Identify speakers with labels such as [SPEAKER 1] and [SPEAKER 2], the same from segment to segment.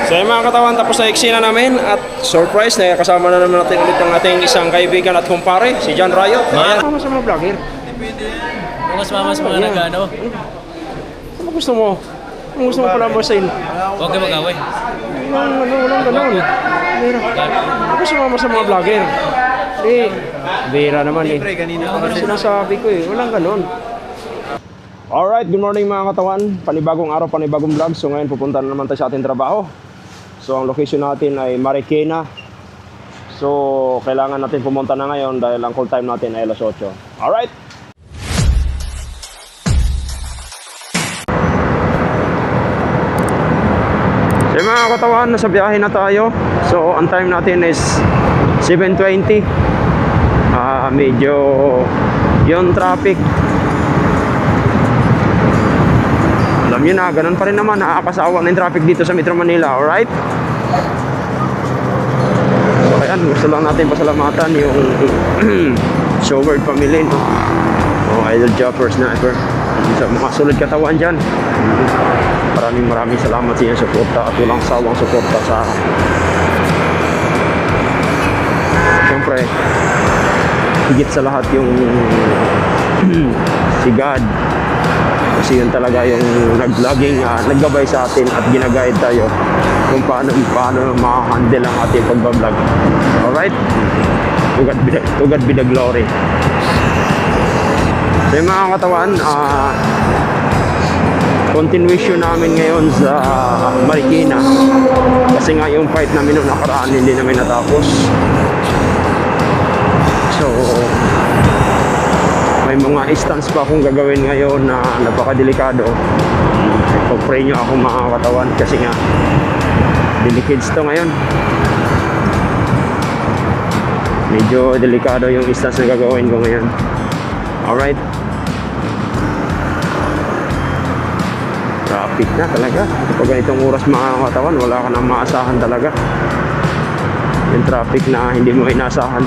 [SPEAKER 1] So yung mga katawan, tapos na eksena namin at surprise na kasama na naman natin ulit ang ating isang kaibigan at kumpare, si John Riot. Kasama sa mga vlogger.
[SPEAKER 2] Bukas mama sa mga nagano.
[SPEAKER 1] Ano gusto mo? Ano gusto mo pala masin?
[SPEAKER 2] Huwag kayo mag-away.
[SPEAKER 1] Walang ganun. Ano gusto mo sa mga vlogger? Bira naman eh. Ano sinasabi ko eh, walang ganun. Alright, good morning mga katawan. Panibagong araw, panibagong vlog. So ngayon pupunta na naman tayo sa ating trabaho. So ang location natin ay Marikina. So kailangan natin pumunta na ngayon dahil ang call time natin ay alas 8. Alright. So mga katawan, nasa biyahe na tayo. So ang time natin is 7:20. Medyo yung traffic, alam nyo na, ganun pa rin naman, nakakasawa na yung traffic dito sa Metro Manila, alright? So ayan, gusto lang natin pasalamatan yung Showword family, no? Idol Jumper Sniper, sa mga sulod katawan dyan. Maraming salamat sa inyong suporta at walang sawang suporta sa siyempre higit sa lahat yung si God, kasi yun talaga yung nag-vlogging, naggabay sa atin at ginaguide tayo kung paano ma-handle ang ating pagbablog. Alright? To God be the glory. So yung mga katawan, continuation namin ngayon sa Marikina kasi nga yung fight namin noong nakaraan hindi namin natapos. So may mga instance pa akong gagawin ngayon na napakadelikado. Pag-pray nyo ako mga katawan kasi nga delicate to ngayon. Medyo delikado yung instance na gagawin ko ngayon. Alright. Traffic na talaga. Kapag ganitong oras mga katawan, wala ka nang maasahan talaga. Yung traffic na hindi mo inaasahan.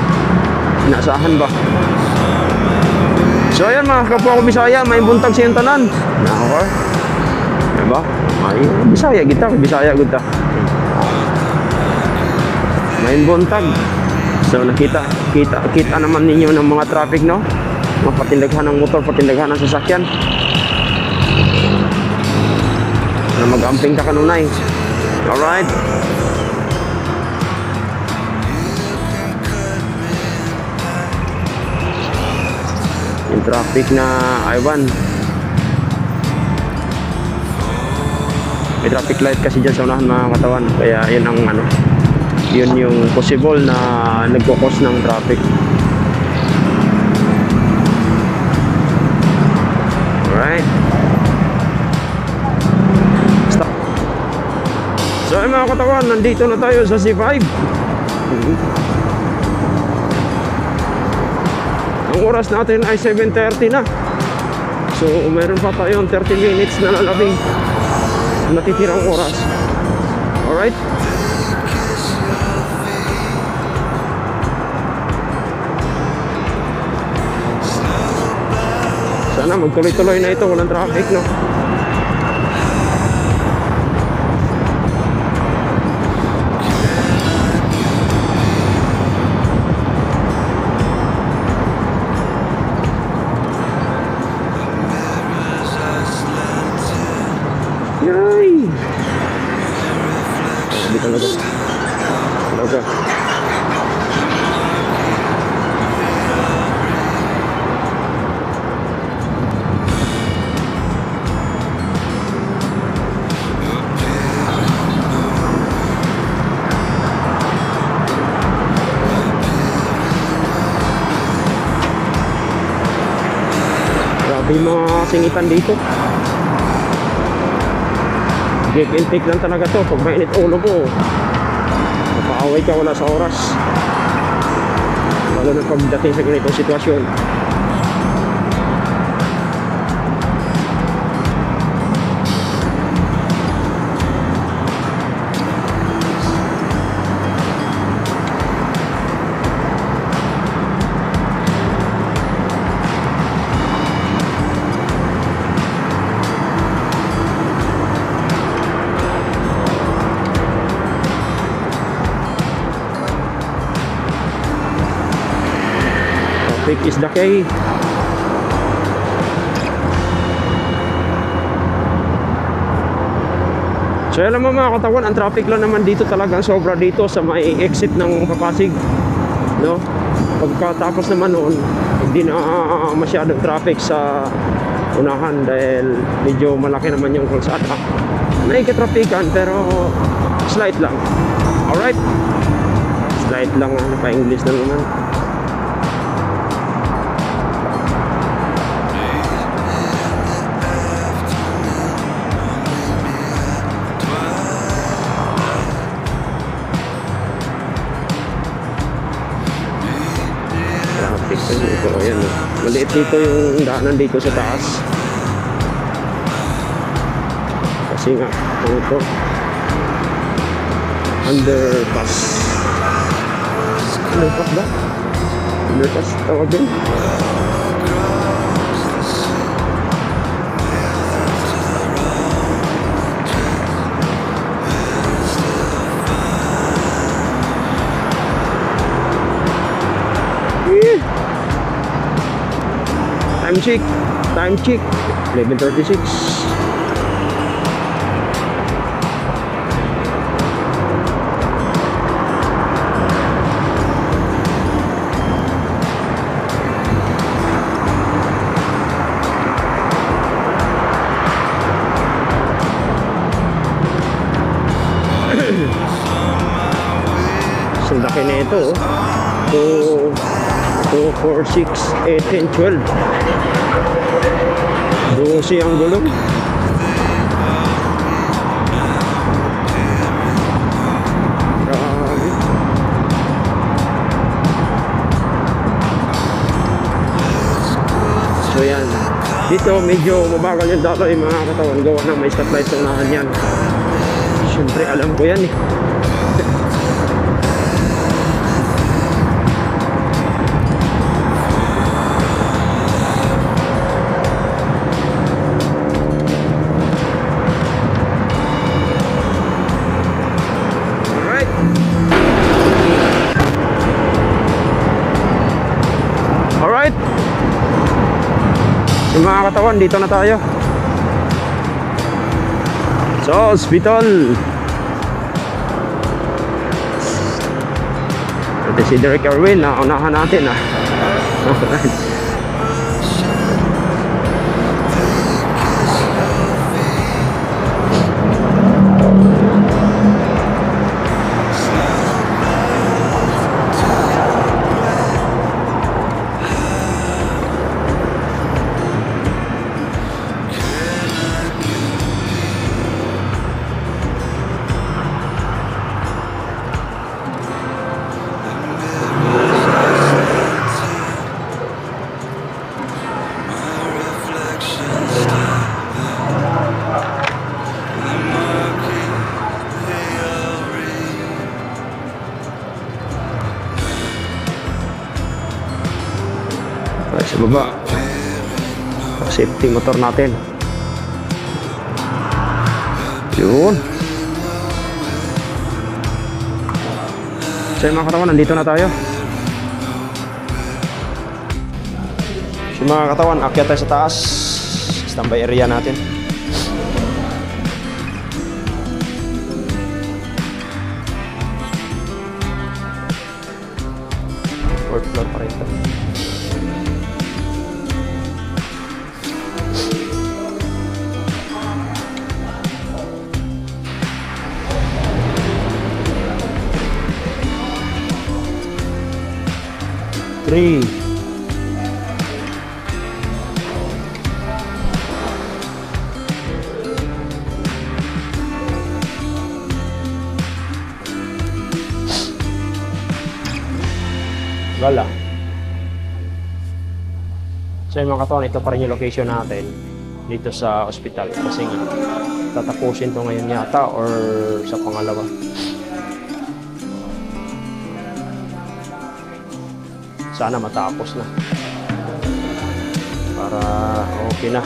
[SPEAKER 1] Inaasahan ba? So ayan mga kapwa ko Bisaya, may buntag sa yung tanan. Nako. Diba? Ay, Bisaya kita, Bisaya kita. May buntag. So kita naman ninyo ng mga traffic, no? Mga patindaghan ng motor, patindaghan ng sasakyan. Na mag-amping ka kanunay. Alright. Yung traffic na I-1, may traffic light kasi dyan sa unahan mga katawan, kaya yun ang yun yung possible na nagkukos ng traffic. Alright. Stop. So ay mga katawan, nandito na tayo sa C5. Ang oras natin ay 7:30 na. So meron pa tayong 30 minutes na lalabing natitirang oras. Alright. Sana magtuloy-tuloy na ito, walang traffic, no? Yay! Hindi talaga. Talaga. Grabe yung mga singitan dito. Give and take lang talaga to. Pag mainit ulo mo, mapaaway ka, wala sa oras. Lalo na pagdating sa ganitong sitwasyon. Traffic is the key. So alam mo mga katawan, ang traffic lang naman dito talagang sobra dito sa may exit ng Papasig, no? Pagkatapos naman noon, hindi na masyadong traffic sa unahan dahil medyo malaki naman yung kalsada. May katrapikan pero slight lang. Alright, slight lang, pa-English na naman. Ito, ayan, maliit dito yung daanan dito sa taas kasi nga ito underpass ba? Underpass tawag din. Time check 11:36. Sundaki na ito, 2, 4, 6, 8, 10, 12. 12 ang gulong. Grabe. So yan, dito medyo mabagal yung daloy mga katawan, gawa ng may stoplight sa unahan yan. Siyempre alam ko yan eh. Yung mga katawan, dito na tayo sa hospital. Ito si Derek Erwin, naunahan natin Alright. Sa baba, safety motor natin. Yun. So mga katawan, nandito na tayo. So mga katawan, akyat tayo sa taas. Standby area natin. Fourth floor pa rin ito. Three. Gala. So yung mga katawan, ito pa rin yung location natin dito sa ospital kasi nga tatapusin to ngayon yata or sa pangalawa. Sana matapos na para okay na.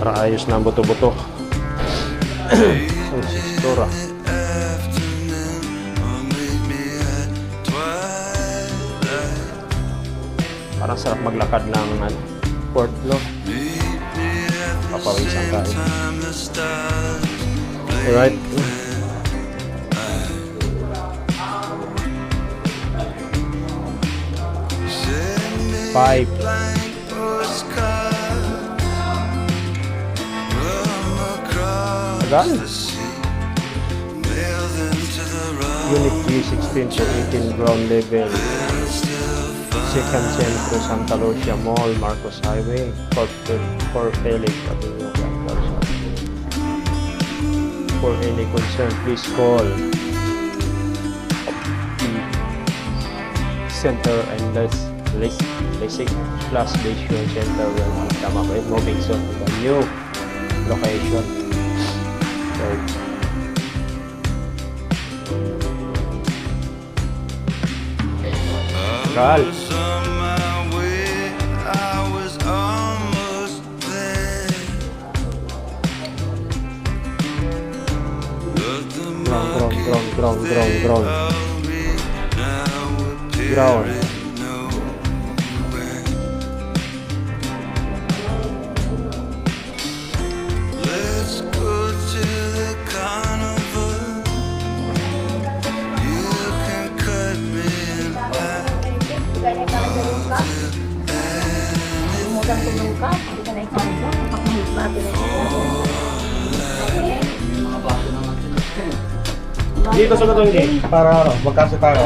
[SPEAKER 1] Para ayos na ang buto-buto. Sistora. Parang sarap maglakad ng Port Law. Papawisan tayo. Alright. Five. Tagal. Unit G16 to 18 ground level. Second Centro, Santa Lucia Mall, Marcos Highway, Fort Felix Avenue, For any concern, please call the Center and Lasik Plus Station Center. Tama ba yun? Robinson, the new location. Right. Gal. Ground.
[SPEAKER 3] Let's go to the carnival. You can cut me in half.
[SPEAKER 1] Dito sa to hindi. Para ano, magkasa tayo.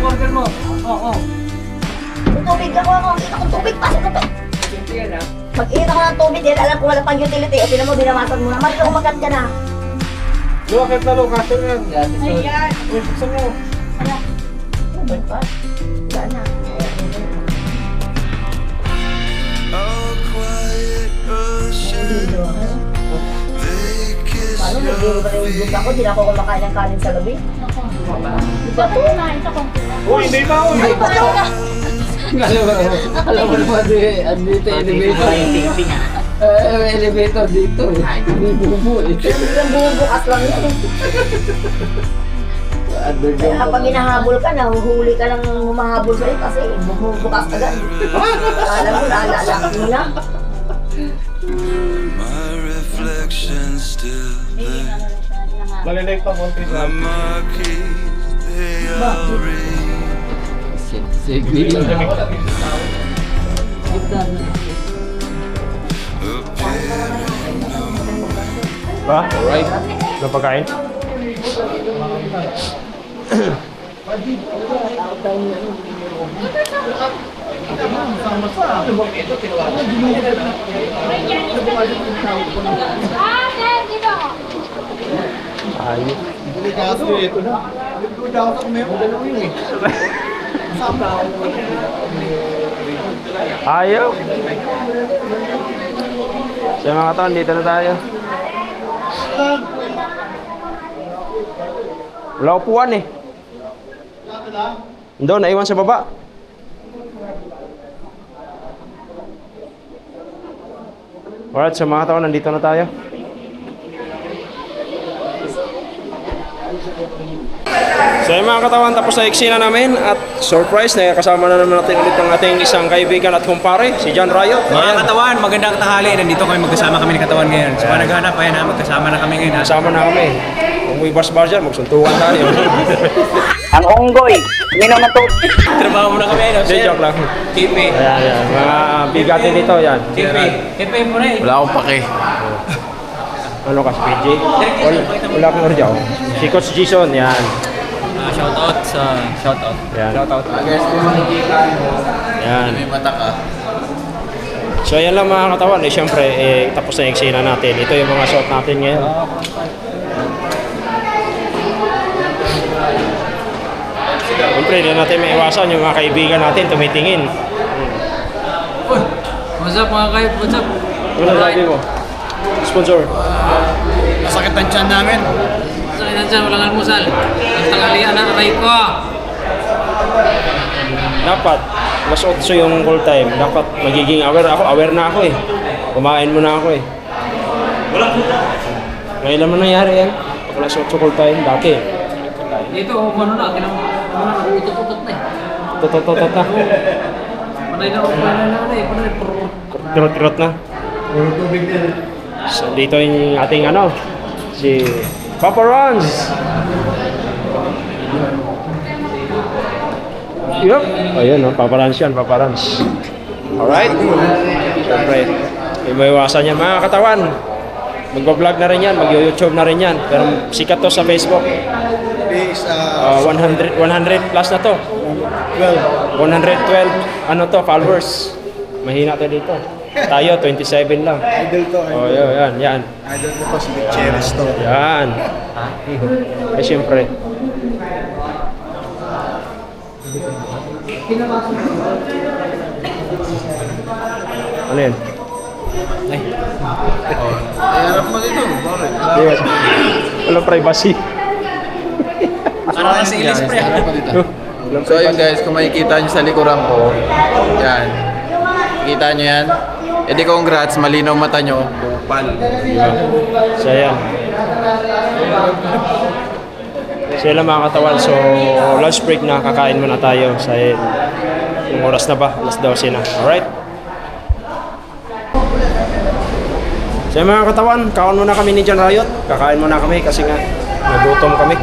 [SPEAKER 4] Order mo. Oo.
[SPEAKER 5] Tubig ako. Kita ko tubig. Pasok na to. Mag-iit ako ng tubig. Dahil alam ko wala pang utility. O tinan mo, binamasan mo na. Mali ako magat ka na.
[SPEAKER 1] Luwakit na lokasyon yan.
[SPEAKER 5] Ayan.
[SPEAKER 1] Uy, buksan mo.
[SPEAKER 5] Ala. Tubig pa. Wala na.
[SPEAKER 3] Oh, quiet ocean. They kiss
[SPEAKER 5] Paano? Nag-iit ba na yung book ako? Di na ako kumakain ng kanin sa gabi. Diba to?
[SPEAKER 1] Uy, hindi pa.
[SPEAKER 5] Ay, paano ka?
[SPEAKER 4] Alam mo naman andito elevator. Elevator dito. Hindi bubo eh.
[SPEAKER 5] Yung bumubukas lang yan eh. Kaya kapag hinahabol ka, nahuhuli ka lang humahabol sa'yo kasi bumubukas agad. Alam mo, naalala mo na.
[SPEAKER 3] my reflection still there.
[SPEAKER 1] Malilake pa konti
[SPEAKER 3] The
[SPEAKER 1] sa
[SPEAKER 3] marquees, they are ring.
[SPEAKER 4] Sige.
[SPEAKER 1] ba? Alright. Ano pagkain? Ayos. Ayaw. So mga katawan, dito na tayo. Wala upuan eh. Doon, naiwan sa baba. Alright, so mga katawan, nandito na tayo. So yung mga katawan, tapos na eksena namin at surprise na kasama na naman natin ulit ang ating isang kaibigan at kumpare, si John Riot.
[SPEAKER 2] Mga katawan, magandang tanghali. Nandito kami magkasama kami ni katawan ngayon. So, naghanap, ayan na, magkasama na kami ngayon.
[SPEAKER 1] Kasama na kami. Kung may bars-bar dyan, magsuntukan tayo.
[SPEAKER 6] Ang unggoy, minom na to.
[SPEAKER 2] Trabaho mo na kami, no?
[SPEAKER 1] Hindi, joke lang.
[SPEAKER 2] Kipi.
[SPEAKER 1] Ayan, ayan. Mga bigatin dito, yan.
[SPEAKER 2] Kipi. Kipi mo na eh.
[SPEAKER 7] Wala akong pake.
[SPEAKER 1] Ano ka, si PJ? Wala akong orjaw. Si Coach Jason, yan.
[SPEAKER 2] Shoutout sa... Shoutout.
[SPEAKER 1] Yan.
[SPEAKER 2] Shoutout.
[SPEAKER 1] Yan.
[SPEAKER 7] May mata ka.
[SPEAKER 1] So yan lang mga katawan, eh syempre tapos na yung eksena natin. Ito yung mga shot natin ngayon. Siyempre, hindi natin may iwasan yung mga kaibigan natin tumitingin.
[SPEAKER 4] What's up mga kayo? What's up?
[SPEAKER 1] Ano sabi mo? Sponsor.
[SPEAKER 7] Masakit ang tiyan namin.
[SPEAKER 4] Sa kainan dyan, walang almusal. Ang tanghalian na, aray ko.
[SPEAKER 1] Dapat, mas 8 yung call time. Dapat magiging aware ako. Aware na ako eh. Kumain mo na ako eh. Ngayon naman nangyari yan. Pag alas 8 call time, dati.
[SPEAKER 4] Dito, ano na, utot-utot na eh.
[SPEAKER 1] Ito Tutot-tutot na.
[SPEAKER 4] Panay na ako pa na nanay. Panay purr.
[SPEAKER 1] Tirot-tirot na. So, dito yung ating ano, si Papa Rons. Yup. Ayun, no? Papa Rons yan, Papa Rons. Alright. Siyempre, may iwasan yan mga katawan. Mag-vlog na rin yan, mag-YouTube na rin yan. Pero sikat to sa Facebook. 100 plus na to. 112 ano to, followers. Mahina to dito. Tayo, 27 lang.
[SPEAKER 7] Idol to.
[SPEAKER 1] Oh, yan.
[SPEAKER 7] Idol ko to, si Cheris to.
[SPEAKER 1] Yan. Eh, siyempre. Ano yan?
[SPEAKER 2] Ay.
[SPEAKER 7] Harap mo dito. Bakit?
[SPEAKER 1] Walang privacy.
[SPEAKER 2] Ano na si Ilis pre?
[SPEAKER 1] Walang
[SPEAKER 8] So yun guys, kung makikita nyo sa likuran ko, yan. Kita nyo yan? E di congrats, malinaw mata nyo. Bupal.
[SPEAKER 1] So, yan. So, yan lang mga katawan. So, lunch break na. Kakain muna tayo. Sa yung oras na ba? Alas 12 na. Alright? So, yan mga katawan. Kaon muna kami ni John Riot. Kakain muna kami kasi nga nagutom kami.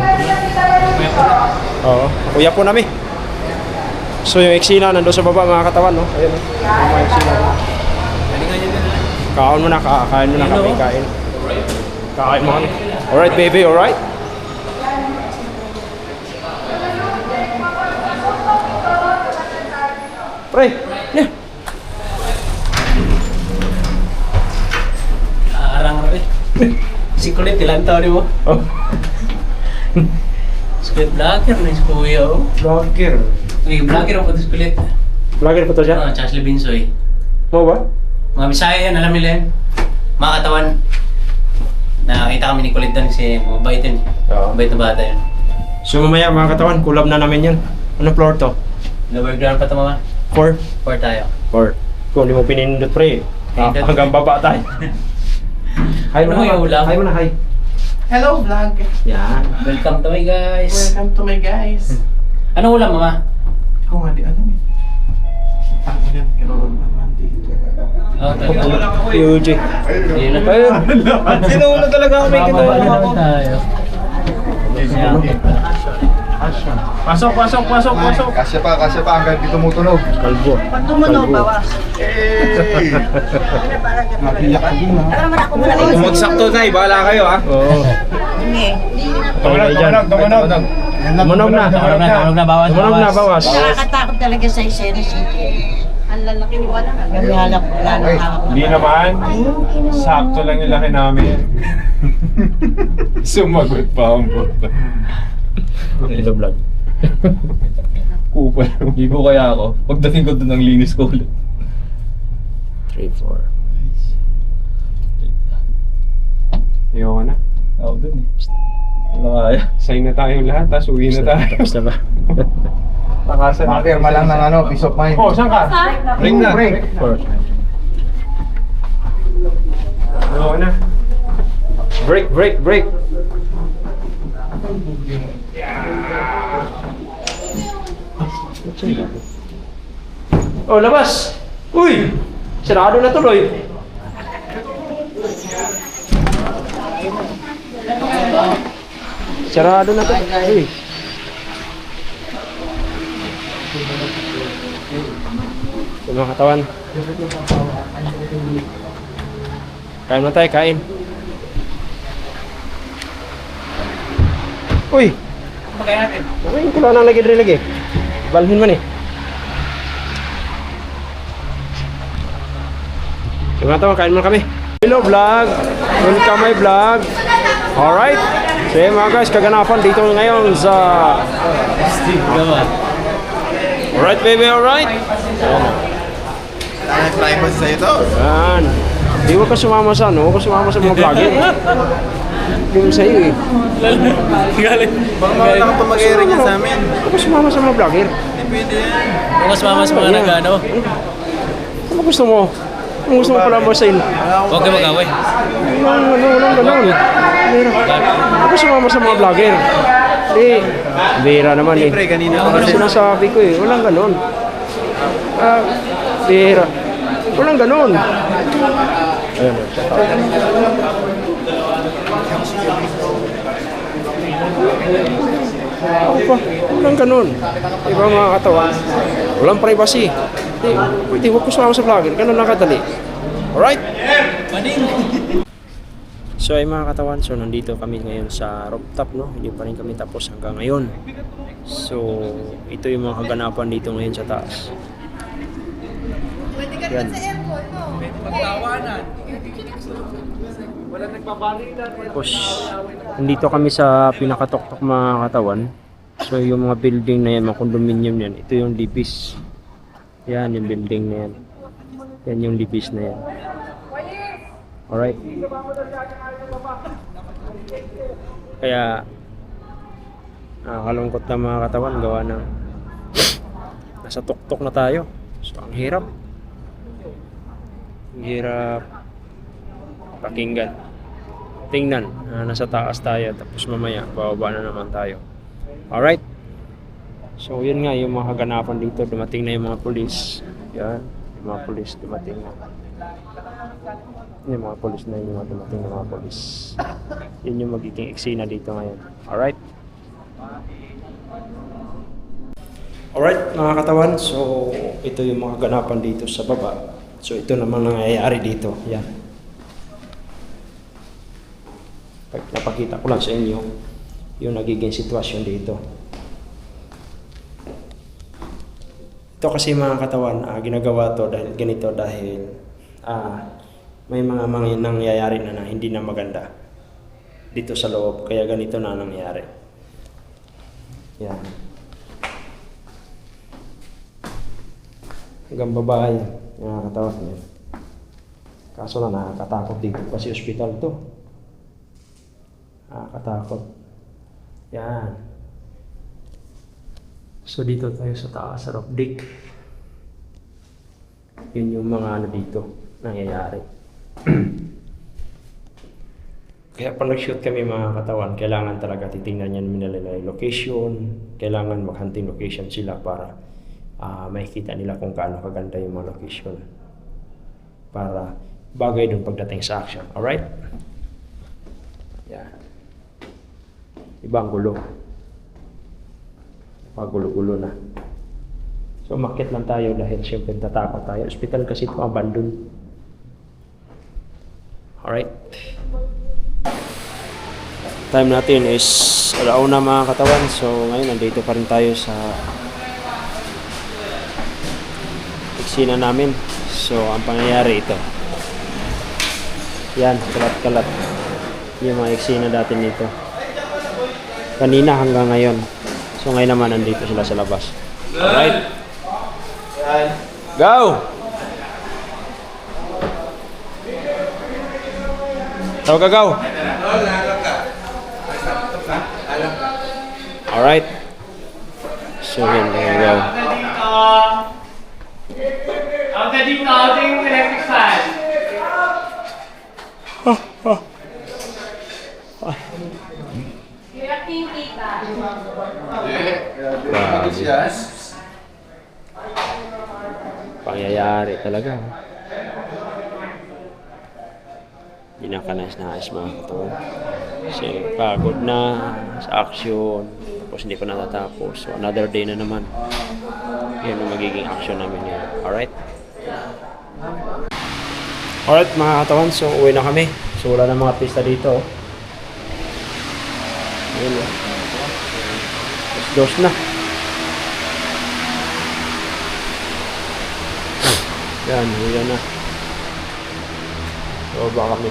[SPEAKER 1] Oo. Kuya po namin. So, yung eksina nandun sa baba mga katawan. No? Ayun. Yung mga eksina. Kaon muna, kain muna kami, kain. Kain mo kami. Alright, baby, alright? Pre, yeah.
[SPEAKER 4] Arang rin. Si Kulit, ilang taon mo?
[SPEAKER 1] Oh,
[SPEAKER 4] Kulit vlogger na si Kuya. Oh.
[SPEAKER 1] vlogger.
[SPEAKER 4] Ay, vlogger ako si Kulit.
[SPEAKER 1] Vlogger po to siya?
[SPEAKER 4] Charles Binsoy.
[SPEAKER 1] Mo ba?
[SPEAKER 4] Mga Bisaya yan, alam nila yan. Mga katawan. Nakakita kami ni Kulit doon kasi mabait yun.
[SPEAKER 1] Oo.
[SPEAKER 4] Mabait na bata yun.
[SPEAKER 1] So mamaya mga katawan, collab na namin yan. Ano floor to?
[SPEAKER 4] Lower ground pa ito mga.
[SPEAKER 1] 4?
[SPEAKER 4] 4 tayo.
[SPEAKER 1] 4. Kung di mo pinindot pre,
[SPEAKER 4] Pinindot.
[SPEAKER 1] hanggang baba tayo. Hi mo
[SPEAKER 4] Ano yung ulam?
[SPEAKER 1] na, hi mo na, hi.
[SPEAKER 9] Hello vlog!
[SPEAKER 1] Yan.
[SPEAKER 4] Welcome to my guys.
[SPEAKER 9] Welcome to my guys!
[SPEAKER 4] Anong ulam mama?
[SPEAKER 9] Ako nga di alam eh. Ako yan, kinulang naman dito.
[SPEAKER 4] Oh, talaga.
[SPEAKER 1] UJ.
[SPEAKER 4] Yun na.
[SPEAKER 1] Ayun.
[SPEAKER 2] Sinuuna talaga ako may kitawa
[SPEAKER 4] Mama tayo.
[SPEAKER 2] Pasok.
[SPEAKER 7] Kasya pa hanggang di tumutunog.
[SPEAKER 1] Kalbo.
[SPEAKER 5] Pag tumunog, bawas.
[SPEAKER 7] Napiyak ko din ha.
[SPEAKER 5] Para naman ako muna.
[SPEAKER 2] Bumagsak to na, bahala kayo ha.
[SPEAKER 1] Oo.
[SPEAKER 5] Hindi.
[SPEAKER 1] Tumunog dyan.
[SPEAKER 7] Tumunog na.
[SPEAKER 1] Tumunog na.
[SPEAKER 4] Tumunog na, bawas.
[SPEAKER 1] Tumunog na, bawas.
[SPEAKER 5] Nakakatakot talaga sa isenes. Ang lalaki mo wala. Kami halap wala na hawak.
[SPEAKER 10] Hindi naman. Sakto lang yung laki namin. Sumagot pa ang bota.
[SPEAKER 1] Hello vlog.
[SPEAKER 10] Kupal. Gigo kaya ako. Pagdating ko doon ang linis ko ulit.
[SPEAKER 1] 3, 4.
[SPEAKER 10] Ayoko na. Ako dun eh. Wala kaya. Sign na tayong lahat, tapos uwi na tayo.
[SPEAKER 1] Tapos na ba?
[SPEAKER 10] Takasan na.
[SPEAKER 7] Pakirma lang ng ano, peace of mind.
[SPEAKER 10] Oh, saan ka? Ring na.
[SPEAKER 7] Break.
[SPEAKER 1] 4.
[SPEAKER 10] Ayoko na.
[SPEAKER 1] Break. Oh, labas! Uy! Sarado na tuloy. Sarado na to. Uy. Yung mga katawan. Kain na tayo, kain. Uy!
[SPEAKER 4] Pagkain natin.
[SPEAKER 1] Uy, kula nang lagi. Balhin man eh. So mga tawa, kain muna kami. Hello vlog! Welcome my vlog! Alright! So yun mga guys, kaganapan dito ngayon sa... Alright baby, alright!
[SPEAKER 7] Dahil privacy sa ito.
[SPEAKER 1] Yan. Di mo ka sumama sa ano, huwag ka sumama sa mga vlogger. Yung sa'yo eh.
[SPEAKER 4] Galing.
[SPEAKER 8] Baka mawala ka pa mag-airing yan sa amin.
[SPEAKER 1] Huwag ka sumama sa mga vlogger.
[SPEAKER 8] Hindi pwede yan.
[SPEAKER 4] Bukas mama sa mga
[SPEAKER 1] Yan.
[SPEAKER 4] nag-ano.
[SPEAKER 1] Ano gusto mo? Ano gusto mo pala mo sa
[SPEAKER 4] Huwag kayo mag-away.
[SPEAKER 1] Walang ganun. Huwag ka sumama sa mga vlogger. Hindi. Bira naman eh.
[SPEAKER 2] Pre, kanina pa kasi.
[SPEAKER 1] Sinasabi ko eh. Walang ganon. Bira. Walang ganon. Ayun. Ako pa. Walang ganon. Diba mga katawan? Walang privacy. Pwede huwag ko sumama sa vlogger. Ganon lang kadali. Alright? So ay mga katawan, so nandito kami ngayon sa rooftop, no? Hindi pa rin kami tapos hanggang ngayon. So ito yung mga kaganapan dito ngayon sa taas. Yan. Tapos nandito kami sa pinakatoktok mga katawan. So yung mga building na yan, mga condominium yan, ito yung Libis. Yan yung building na yan. Yan yung Libis na yan. Alright. Kaya nakakalungkot na mga katawan, gawa ng nasa tuktok na tayo. So ang hirap. Ang hirap pakinggan. Tingnan, nasa taas tayo tapos mamaya bababa na naman tayo. Alright. So yun nga yung mga kaganapan dito. Dumating na yung mga pulis. Yan, yung mga pulis dumating na. Yung mga polis na yung mga dumating na mga polis. Yun yung magiging eksena dito ngayon. Alright? Alright mga katawan, so ito yung mga ganapan dito sa baba. So ito naman nangyayari dito. Yan. Napakita ko lang sa inyo yung nagiging sitwasyon dito. Ito kasi mga katawan, ginagawa to dahil ganito dahil may mga nangyayari na hindi na maganda dito sa loob, kaya ganito na nangyayari. Yan. Hanggang babae yung nakakatawa niya. Kaso na nakakatakot dito kasi ospital to. Nakakatakot. Yan. So dito tayo sa taas, sa roof deck. Yun yung mga ano dito nangyayari. Kaya pag nag-shoot kami mga katawan, kailangan talaga titingnan yan nila yung location. Kailangan mag-hunting location sila para makikita nila kung kaano kaganda yung mga location. Para bagay dun pagdating sa action. Alright? Yan. Ibang gulo. Pagulo-gulo na. So umakyat lang tayo dahil siyempre tatakot tayo. Hospital kasi ito abandon. Alright. Time natin is alauna mga katawan. So ngayon nandito pa rin tayo sa eksena namin. So ang pangyayari ito. Yan, kalat-kalat. Yung mga eksena natin dito. Kanina hanggang ngayon. So ngayon naman nandito sila sa labas. Alright. Go! Tawag ka, go! Alright. So yun, there you go.
[SPEAKER 11] Ang dito ating electric fan.
[SPEAKER 1] Pangyayari talaga. Hindi na kanas-nais mga katawan. Kasi pagod na sa action. Tapos hindi pa natatapos. So another day na naman. Yan ang magiging action namin ngayon. Alright? Alright mga katawan. So uwi na kami. So wala na mga pista dito. Ayun o. Dos na. Yan, yan na. So baka kami.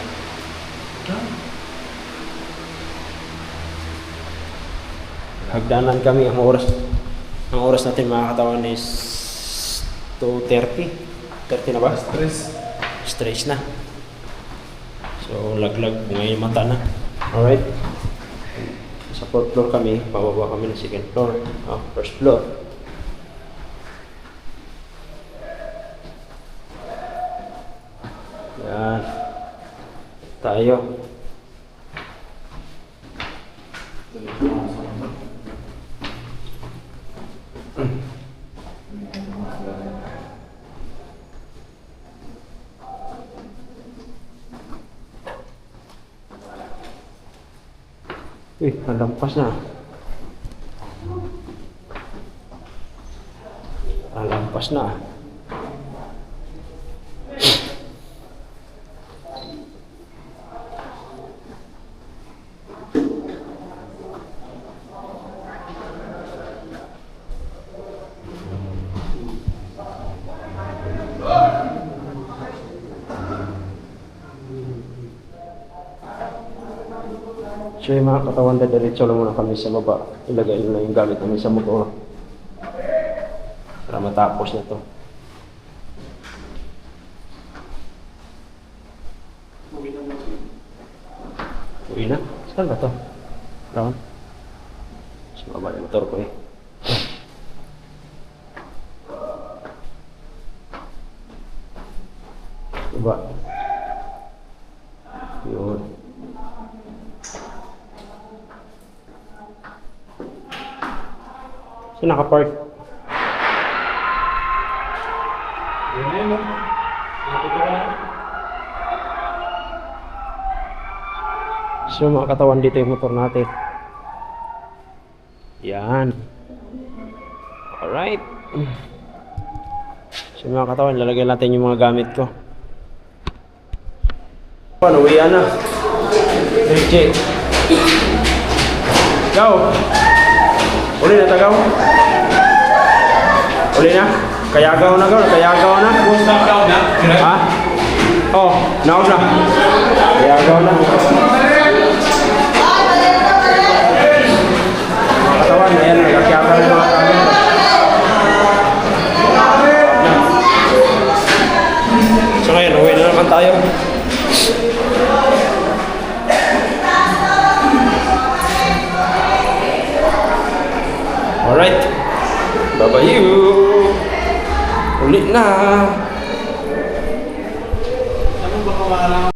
[SPEAKER 1] Hagdanan kami. Ang oras natin mga katawan is 2:30. 30 na ba? Stress na. So laglag ngayon yung mata na. Alright. Sa 4th floor kami, pababa kami ng 2nd floor. First floor. Yan. Tayo. Nalampas na. Nalampas na. So yung mga katawan, diretso lang muna kami sa baba. Ilagay na yung gamit namin sa motor. Para matapos na to. Uwi na? Saan ba to? Round? Sa baba yung motor ko eh. Baba. Yun. Saan nakapark?
[SPEAKER 10] Yun na yun, no?
[SPEAKER 1] So mga katawan, dito yung motor natin. Yan. Alright. So mga katawan, lalagyan natin yung mga gamit ko. Ano, uwian na. Richie. Go! Uli na tagaw. Uli na. Kayagaw na gaw. Kayagaw na.
[SPEAKER 2] Stop na.
[SPEAKER 1] Ha? Oh, naon na. Kayagaw na. Katawan, ayan. Nagkakiyagaw na mga kami. So ngayon, uwi na naman tayo. Alright. Bye-bye you. Ulit na.
[SPEAKER 9] Ano ba kawalan